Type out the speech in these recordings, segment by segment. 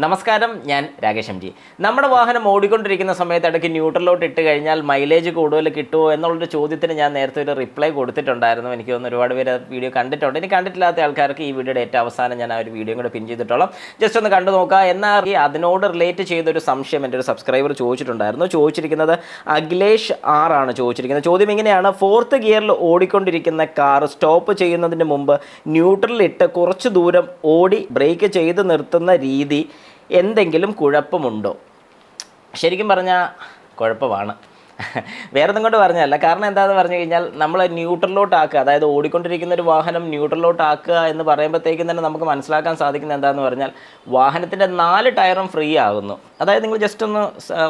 നമസ്കാരം, ഞാൻ Rakesh M G. നമ്മുടെ വാഹനം ഓടിക്കൊണ്ടിരിക്കുന്ന സമയത്ത് ഇടയ്ക്ക് ന്യൂട്രലോട്ട് ഇട്ട് കഴിഞ്ഞാൽ മൈലേജ് കൂടുതൽ കിട്ടുമോ എന്നുള്ളൊരു ചോദ്യത്തിന് ഞാൻ നേരത്തെ ഒരു റിപ്ലൈ കൊടുത്തിട്ടുണ്ടായിരുന്നു. എനിക്ക് തോന്നുന്നു ഒരുപാട് പേര് വീഡിയോ കണ്ടിട്ടുണ്ട്. ഇനി കണ്ടിട്ടില്ലാത്ത ആൾക്കാർക്ക് ഈ വീഡിയോയുടെ ഏറ്റവും അവസാനം ഞാൻ ആ ഒരു വീഡിയോ കൂടെ പിൻ ചെയ്തിട്ടോളാം. ജസ്റ്റ് ഒന്ന് കണ്ടു നോക്കുക. എന്നാൽ അതിനോട് റിലേറ്റ് ചെയ്തൊരു സംശയം എൻ്റെ ഒരു സബ്സ്ക്രൈബർ ചോദിച്ചിട്ടുണ്ടായിരുന്നു. ചോദിച്ചിരിക്കുന്നത് അഖിലേഷ് ആണ് ചോദിച്ചിരിക്കുന്നത്. ചോദ്യം ഇങ്ങനെയാണ്: 4th ഗിയറിൽ ഓടിക്കൊണ്ടിരിക്കുന്ന കാർ സ്റ്റോപ്പ് ചെയ്യുന്നതിന് മുമ്പ് ന്യൂട്രലിട്ട് കുറച്ച് ദൂരം ഓടി ബ്രേക്ക് ചെയ്ത് നിർത്തുന്ന രീതി എന്തെങ്കിലും കുഴപ്പമുണ്ടോ? ശരിക്കും പറഞ്ഞാൽ കുഴപ്പമാണ്. വേറെ ഒന്നും കൊണ്ട് പറഞ്ഞതല്ല. കാരണം എന്താണെന്ന് പറഞ്ഞു കഴിഞ്ഞാൽ നമ്മൾ ന്യൂട്രലോട്ട് ആക്കുക, അതായത് ഓടിക്കൊണ്ടിരിക്കുന്ന ഒരു വാഹനം ന്യൂട്രലോട്ട് ആക്കുക എന്ന് പറയുമ്പോഴത്തേക്കും തന്നെ നമുക്ക് മനസ്സിലാക്കാൻ സാധിക്കുന്നത് എന്താണെന്ന് പറഞ്ഞാൽ വാഹനത്തിൻ്റെ 4 ടയറും ഫ്രീ ആകുന്നു. അതായത് നിങ്ങൾ ജസ്റ്റ്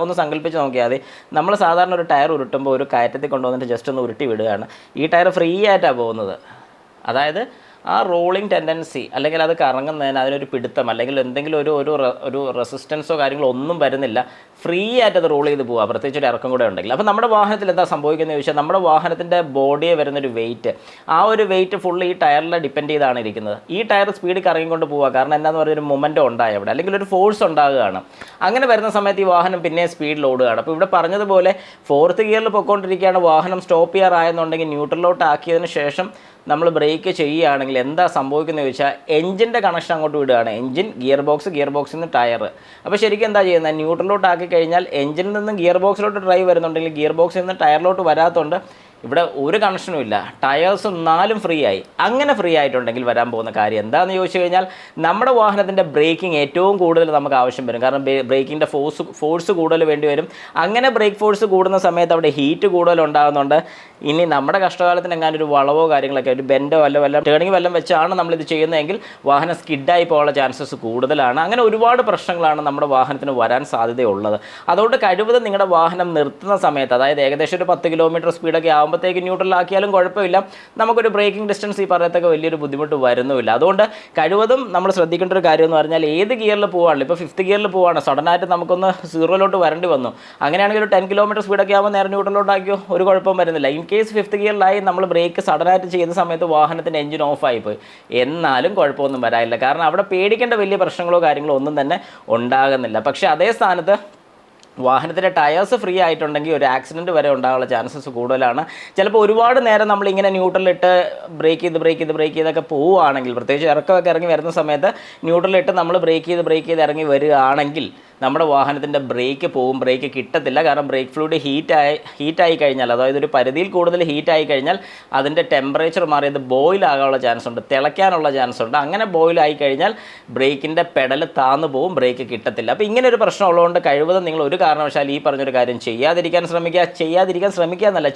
ഒന്ന് സങ്കല്പിച്ച് നോക്കിയാൽ മതി. നമ്മൾ സാധാരണ ഒരു ടയർ ഉരുട്ടുമ്പോൾ ഒരു കയറ്റത്തിൽ കൊണ്ടുവന്നിട്ട് ജസ്റ്റ് ഒന്ന് ഉരുട്ടി വിടുകയാണ്. ഈ ടയർ ഫ്രീ ആയിട്ടാണ് പോകുന്നത്. അതായത് ആ റോളിംഗ് ടെൻഡൻസി അല്ലെങ്കിൽ അത് കറങ്ങുന്നതിന് അതിനൊരു പിടുത്തം അല്ലെങ്കിൽ എന്തെങ്കിലും ഒരു റെസിസ്റ്റൻസോ കാര്യങ്ങളോ ഒന്നും വരുന്നില്ല. ഫ്രീ ആയിട്ട് അത് റോൾ ചെയ്ത് പോവുക, പ്രത്യേകിച്ച് ഒരു ഇറക്കം കൂടെ ഉണ്ടെങ്കിൽ. അപ്പോൾ നമ്മുടെ വാഹനത്തിൽ എന്താ സംഭവിക്കുന്നത് ചോദിച്ചാൽ നമ്മുടെ വാഹനത്തിൻ്റെ ബോഡിയെ വരുന്നൊരു വെയിറ്റ്, ആ ഒരു വെയിറ്റ് ഫുള്ള് ഈ ടയറിൽ ഡിപ്പെൻഡ് ചെയ്താണ് ഇരിക്കുന്നത്. ഈ ടയർ സ്പീഡിൽ കറങ്ങിക്കൊണ്ട് പോവുക. കാരണം എന്താണെന്ന് പറഞ്ഞൊരു മൊമെൻറ്റോ ഉണ്ടായി അവിടെ, അല്ലെങ്കിൽ ഒരു ഫോഴ്സ് ഉണ്ടാകുകയാണ്. അങ്ങനെ വരുന്ന സമയത്ത് ഈ വാഹനം പിന്നെ സ്പീഡിൽ ഓടുകയാണ്. അപ്പോൾ ഇവിടെ പറഞ്ഞതുപോലെ 4th ഗിയറിൽ പൊയ്ക്കൊണ്ടിരിക്കുകയാണ്, വാഹനം സ്റ്റോപ്പ് ചെയ്യാറായെന്നുണ്ടെങ്കിൽ ന്യൂട്രലോട്ട് ആക്കിയതിന് ശേഷം നമ്മൾ ബ്രേക്ക് ചെയ്യുകയാണെങ്കിൽ എന്താ സംഭവിക്കുന്നത് ചോദിച്ചാൽ എഞ്ചിൻ്റെ കണക്ഷൻ അങ്ങോട്ട് വിടുകയാണ്. എഞ്ചിൻ, ഗിയർ ബോക്സിൽ നിന്ന് ടയർ. അപ്പോൾ ശരിക്കും എന്താ ചെയ്യുന്നത്? ന്യൂട്രലോട്ട് ആക്കി കഴിഞ്ഞാൽ എഞ്ചിനിൽ നിന്ന് ഗിയർ ബോക്സിലോട്ട് ഡ്രൈവ് വരുന്നുണ്ടെങ്കിൽ ഗിയർ ബോക്സിൽ നിന്ന് ടയറിലോട്ട് വരാത്തതുകൊണ്ട് ഇവിടെ ഒരു കണക്ഷനും ഇല്ല. ടയേഴ്സും 4 ഫ്രീ ആയി. അങ്ങനെ ഫ്രീ ആയിട്ടുണ്ടെങ്കിൽ വരാൻ പോകുന്ന കാര്യം എന്താണെന്ന് ചോദിച്ചു കഴിഞ്ഞാൽ നമ്മുടെ വാഹനത്തിൻ്റെ ബ്രേക്കിംഗ് ഏറ്റവും കൂടുതൽ നമുക്ക് ആവശ്യം വരും. കാരണം ബ്രേക്കിൻ്റെ ഫോഴ്സ് കൂടുതൽ വേണ്ടി വരും. അങ്ങനെ ബ്രേക്ക് ഫോഴ്സ് കൂടുന്ന സമയത്ത് അവിടെ ഹീറ്റ് കൂടുതൽ ഉണ്ടാകുന്നുണ്ട്. ഇനി നമ്മുടെ കഷ്ടകാലത്തിന് എങ്ങാനും ഒരു വളവോ കാര്യങ്ങളൊക്കെ ഒരു ബെൻഡോ വല്ല ടേണിംഗ് വല്ലതും വെച്ചാണ് നമ്മളിത് ചെയ്യുന്നതെങ്കിൽ വാഹനം സ്കിഡായി പോകാനുള്ള ചാൻസസ് കൂടുതലാണ്. അങ്ങനെ ഒരുപാട് പ്രശ്നങ്ങളാണ് നമ്മുടെ വാഹനത്തിന് വരാൻ സാധ്യതയുള്ളത്. അതുകൊണ്ട് കഴിവതും നിങ്ങളുടെ വാഹനം നിർത്തുന്ന സമയത്ത്, അതായത് ഏകദേശം ഒരു 10 കിലോമീറ്റർ സ്പീഡൊക്കെ ആകുമ്പോഴത്തേക്ക് ന്യൂട്രലാക്കിയാലും കുഴപ്പമില്ല, നമുക്കൊരു ബ്രേക്കിംഗ് ഡിസ്റ്റൻസ് ഈ പറയത്തൊക്കെ വലിയൊരു ബുദ്ധിമുട്ട് വരുന്നുമില്ല. അതുകൊണ്ട് കഴിവതും നമ്മൾ ശ്രദ്ധിക്കേണ്ട ഒരു കാര്യം എന്ന് പറഞ്ഞാൽ ഏത് ഗിയറിൽ പോവാണല്ലോ, ഇപ്പോൾ 5th ഗിയറിൽ പോവാണ്, സഡനായിട്ട് നമുക്കൊന്ന് 0 വരേണ്ടി വന്നു, അങ്ങനെയാണെങ്കിൽ ഒരു 10 കിലോമീറ്റർ സ്പീഡൊക്കെ ആകുമ്പോൾ നേരെ ന്യൂട്രലോട്ടാക്കിയോ, ഒരു കുഴപ്പം വരുന്നില്ല. ഇൻ കേസ് 5th ഗിയറിലായി നമ്മൾ ബ്രേക്ക് സഡനായിട്ട് ചെയ്യുന്ന സമയത്ത് വാഹനത്തിൻ്റെ എഞ്ചിൻ ഓഫായിപ്പോയി, എന്നാലും കുഴപ്പമൊന്നും വരാനില്ല. കാരണം അവിടെ പേടിക്കേണ്ട വലിയ പ്രശ്നങ്ങളോ കാര്യങ്ങളോ ഒന്നും തന്നെ ഉണ്ടാകുന്നില്ല. പക്ഷേ അതേ സ്ഥാനത്ത് വാഹനത്തിൻ്റെ ടയേഴ്സ് ഫ്രീ ആയിട്ടുണ്ടെങ്കിൽ ഒരു ആക്സിഡൻറ്റ് വരെ ഉണ്ടാകാനുള്ള ചാൻസസ് കൂടുതലാണ്. ചിലപ്പോൾ ഒരുപാട് നേരം നമ്മളിങ്ങനെ ന്യൂട്രലിട്ട് ബ്രേക്ക് ചെയ്തൊക്കെ പോവുകയാണെങ്കിൽ, പ്രത്യേകിച്ച് ഇറക്കമൊക്കെ ഇറങ്ങി വരുന്ന സമയത്ത് ന്യൂട്രലിട്ട് നമ്മൾ ബ്രേക്ക് ചെയ്ത് ഇറങ്ങി വരികയാണെങ്കിൽ നമ്മുടെ വാഹനത്തിൻ്റെ ബ്രേക്ക് പോവും, ബ്രേക്ക് കിട്ടത്തില്ല. കാരണം ബ്രേക്ക് ഫ്ലൂയിഡ് ഹീറ്റായി കഴിഞ്ഞാൽ, അതായത് ഒരു പരിധിയിൽ കൂടുതൽ ഹീറ്റായി കഴിഞ്ഞാൽ അതിൻ്റെ ടെമ്പറേച്ചർ മാറിയത് ബോയിലാകാനുള്ള ചാൻസ് ഉണ്ട്, തിളയ്ക്കാനുള്ള ചാൻസ് ഉണ്ട്. അങ്ങനെ ബോയിലായി കഴിഞ്ഞാൽ ബ്രേക്കിൻ്റെ പെഡൽ താന്നു പോവും, ബ്രേക്ക് കിട്ടത്തില്ല. അപ്പോൾ ഇങ്ങനെ ഒരു പ്രശ്നം ഉള്ളതുകൊണ്ട് കഴിവതും നിങ്ങൾ ഒരു കാരണവശാൽ ഈ പറഞ്ഞൊരു കാര്യം ചെയ്യാതിരിക്കാൻ ശ്രമിക്കുക എന്നല്ല,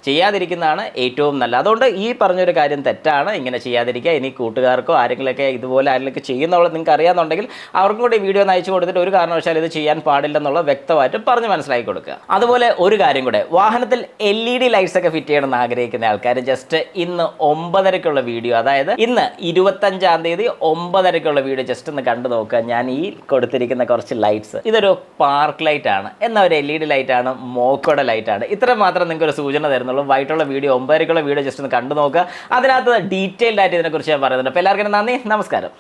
ചെയ്യാതിരിക്കുന്നതാണ് ഏറ്റവും നല്ലത്. അതുകൊണ്ട് ഈ പറഞ്ഞൊരു കാര്യം തെറ്റാണ്, ഇങ്ങനെ ചെയ്യാതിരിക്കുക. ഇനി കൂട്ടുകാർക്കോ ആരെങ്കിലുമൊക്കെ ഇതുപോലെ ആരെങ്കിലൊക്കെ ചെയ്യുന്നുള്ളത് നിങ്ങൾക്ക് അറിയാമെന്നുണ്ടെങ്കിൽ അവർക്കും കൂടി വീഡിയോ ഒന്ന് അയച്ചു കൊടുത്തിട്ട് ഒരു കാരണവശാലും ഇത് ചെയ്യാൻ പാടില്ലെന്നുള്ള വ്യക്തമായിട്ട് പറഞ്ഞ് മനസ്സിലാക്കി കൊടുക്കുക. അതുപോലെ ഒരു കാര്യം കൂടെ, വാഹനത്തിൽ LED ലൈറ്റ്സ് ഒക്കെ ഫിറ്റ് ചെയ്യണമെന്ന് ആഗ്രഹിക്കുന്ന ആൾക്കാർ ജസ്റ്റ് ഇന്ന് 9:30-ക്കുള്ള വീഡിയോ, അതായത് ഇന്ന് 25-ാം തീയതി 9:30-ക്കുള്ള വീഡിയോ ജസ്റ്റ് ഒന്ന് കണ്ടു നോക്കുക. ഞാൻ ഈ കൊടുത്തിരിക്കുന്ന കുറച്ച് ലൈറ്റ്സ്, ഇതൊരു പാർക്ക് ലൈറ്റ് ആണ്, എന്നാൽ ഒരു LED ലൈറ്റ് ആണ്, മോക്കോയുടെ ലൈറ്റ് ആണ്. ഇത്ര മാത്രം നിങ്ങൾക്ക് ഒരു സൂചന തരുന്നു. വൈകിട്ടുള്ള വീഡിയോ 9:30-ക്കുള്ള വീഡിയോ ജസ്റ്റ് ഒന്ന് കണ്ടു നോക്കുക. അതിനകത്ത് ഡീറ്റെയിൽഡ് ആയിട്ട് ഇതിനെക്കുറിച്ച് ഞാൻ പറയുന്നുണ്ട്. അപ്പോൾ എല്ലാവർക്കും നന്ദി, നമസ്കാരം.